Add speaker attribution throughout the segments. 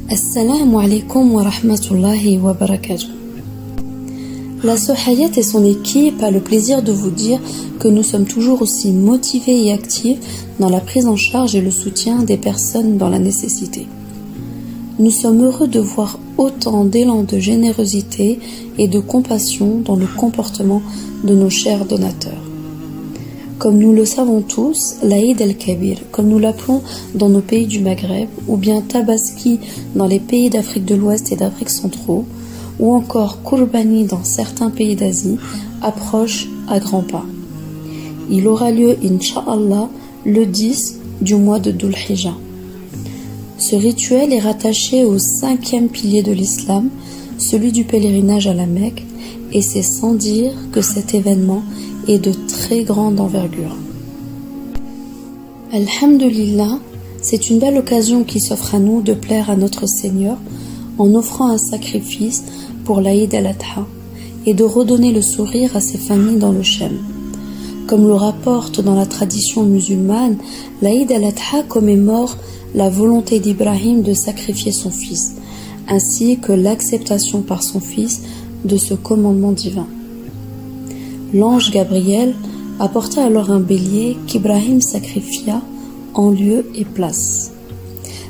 Speaker 1: Assalamu alaikum wa rahmatullahi wa barakatuh. La Sohayat et son équipe a le plaisir de vous dire que nous sommes toujours aussi motivés et actifs dans la prise en charge et le soutien des personnes dans la nécessité. Nous sommes heureux de voir autant d'élan de générosité et de compassion dans le comportement de nos chers donateurs. Comme nous le savons tous, l'Aïd el-Kabir, comme nous l'appelons dans nos pays du Maghreb, ou bien Tabaski dans les pays d'Afrique de l'Ouest et d'Afrique centrale, ou encore Kurbani dans certains pays d'Asie, approche à grands pas. Il aura lieu, Inch'Allah, le 10 du mois de Dhul Hijjah. Ce rituel est rattaché au 5e pilier de l'islam, celui du pèlerinage à la Mecque, et c'est sans dire que cet événement est de très grande envergure. Alhamdulillah, c'est une belle occasion qui s'offre à nous de plaire à notre Seigneur en offrant un sacrifice pour l'Aïd al-Adha et de redonner le sourire à ses familles dans le Shem. Comme le rapporte dans la tradition musulmane, l'Aïd al-Adha commémore la volonté d'Ibrahim de sacrifier son fils, ainsi que l'acceptation par son fils de ce commandement divin. L'ange Gabriel apporta alors un bélier qu'Ibrahim sacrifia en lieu et place.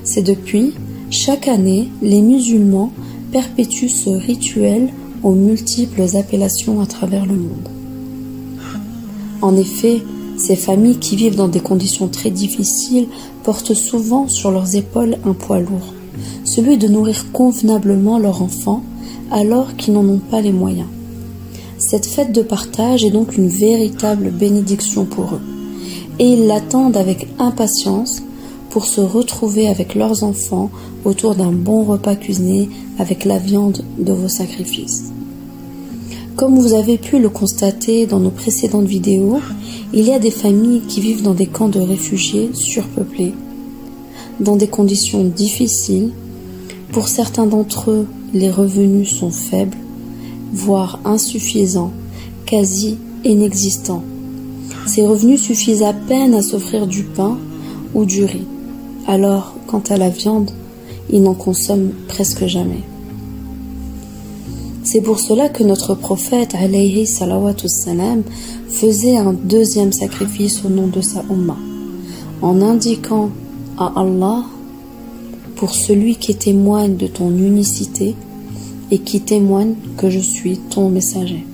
Speaker 1: C'est depuis, chaque année, les musulmans perpétuent ce rituel aux multiples appellations à travers le monde. En effet, ces familles qui vivent dans des conditions très difficiles portent souvent sur leurs épaules un poids lourd, celui de nourrir convenablement leurs enfants alors qu'ils n'en ont pas les moyens. Cette fête de partage est donc une véritable bénédiction pour eux, et ils l'attendent avec impatience pour se retrouver avec leurs enfants autour d'un bon repas cuisiné avec la viande de vos sacrifices. Comme vous avez pu le constater dans nos précédentes vidéos, il y a des familles qui vivent dans des camps de réfugiés surpeuplés, dans des conditions difficiles. Pour certains d'entre eux, les revenus sont faibles, voire insuffisants, quasi inexistants. Ces revenus suffisent à peine à s'offrir du pain ou du riz. Alors, quant à la viande, ils n'en consomment presque jamais. C'est pour cela que notre prophète, alayhi salawatu salam, faisait un deuxième sacrifice au nom de sa Ummah, en indiquant à Allah, pour celui qui témoigne de ton unicité et qui témoigne que je suis ton messager.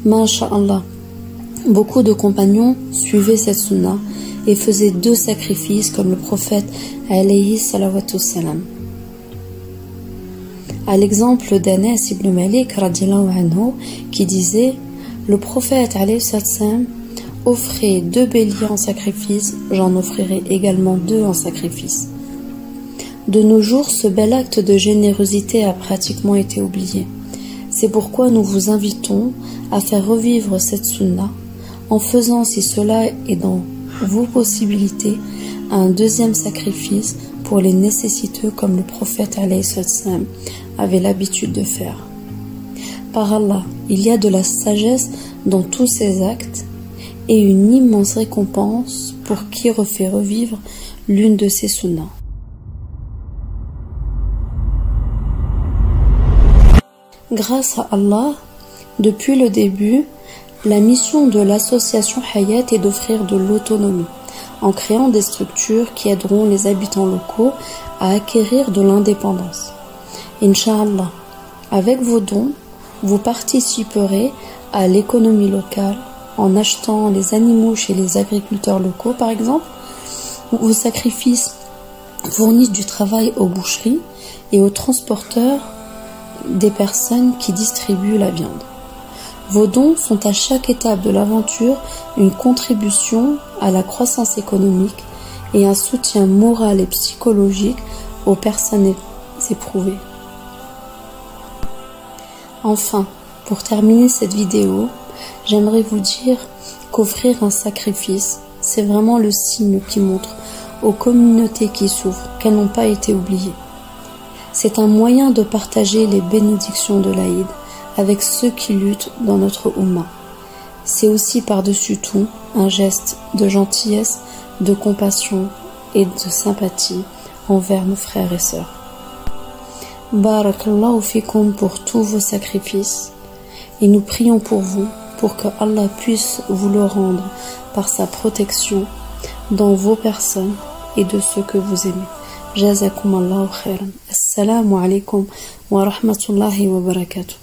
Speaker 1: Masha'Allah, beaucoup de compagnons suivaient cette sunna et faisaient 2 sacrifices comme le prophète alayhi salawatu salam. À l'exemple d'Anas ibn Malik radiallahu anhu qui disait: le prophète alayhi salam offrait 2 béliers en sacrifice, j'en offrirai également 2 en sacrifice. De nos jours, ce bel acte de générosité a pratiquement été oublié. C'est pourquoi nous vous invitons à faire revivre cette sunna en faisant, si cela est dans vos possibilités, un deuxième sacrifice pour les nécessiteux comme le prophète alayhi salam avait l'habitude de faire. Par Allah, il y a de la sagesse dans tous ces actes et une immense récompense pour qui refait revivre l'une de ces sunnas. Grâce à Allah, depuis le début, la mission de l'association Hayat est d'offrir de l'autonomie, en créant des structures qui aideront les habitants locaux à acquérir de l'indépendance. Inch'Allah, avec vos dons, vous participerez à l'économie locale en achetant les animaux chez les agriculteurs locaux, par exemple, où vos sacrifices fournissent du travail aux boucheries et aux transporteurs des personnes qui distribuent la viande. Vos dons sont à chaque étape de l'aventure une contribution à la croissance économique et un soutien moral et psychologique aux personnes éprouvées. Enfin, pour terminer cette vidéo, j'aimerais vous dire qu'offrir un sacrifice, c'est vraiment le signe qui montre aux communautés qui souffrent qu'elles n'ont pas été oubliées. C'est un moyen de partager les bénédictions de l'Aïd avec ceux qui luttent dans notre Ummah. C'est aussi par-dessus tout un geste de gentillesse, de compassion et de sympathie envers nos frères et sœurs. Barakallahu fikum pour tous vos sacrifices. Et nous prions pour vous, pour que Allah puisse vous le rendre par sa protection dans vos personnes et de ceux que vous aimez. Jazakum Allahu khairan. Assalamu alaikum wa rahmatullahi wa barakatuh.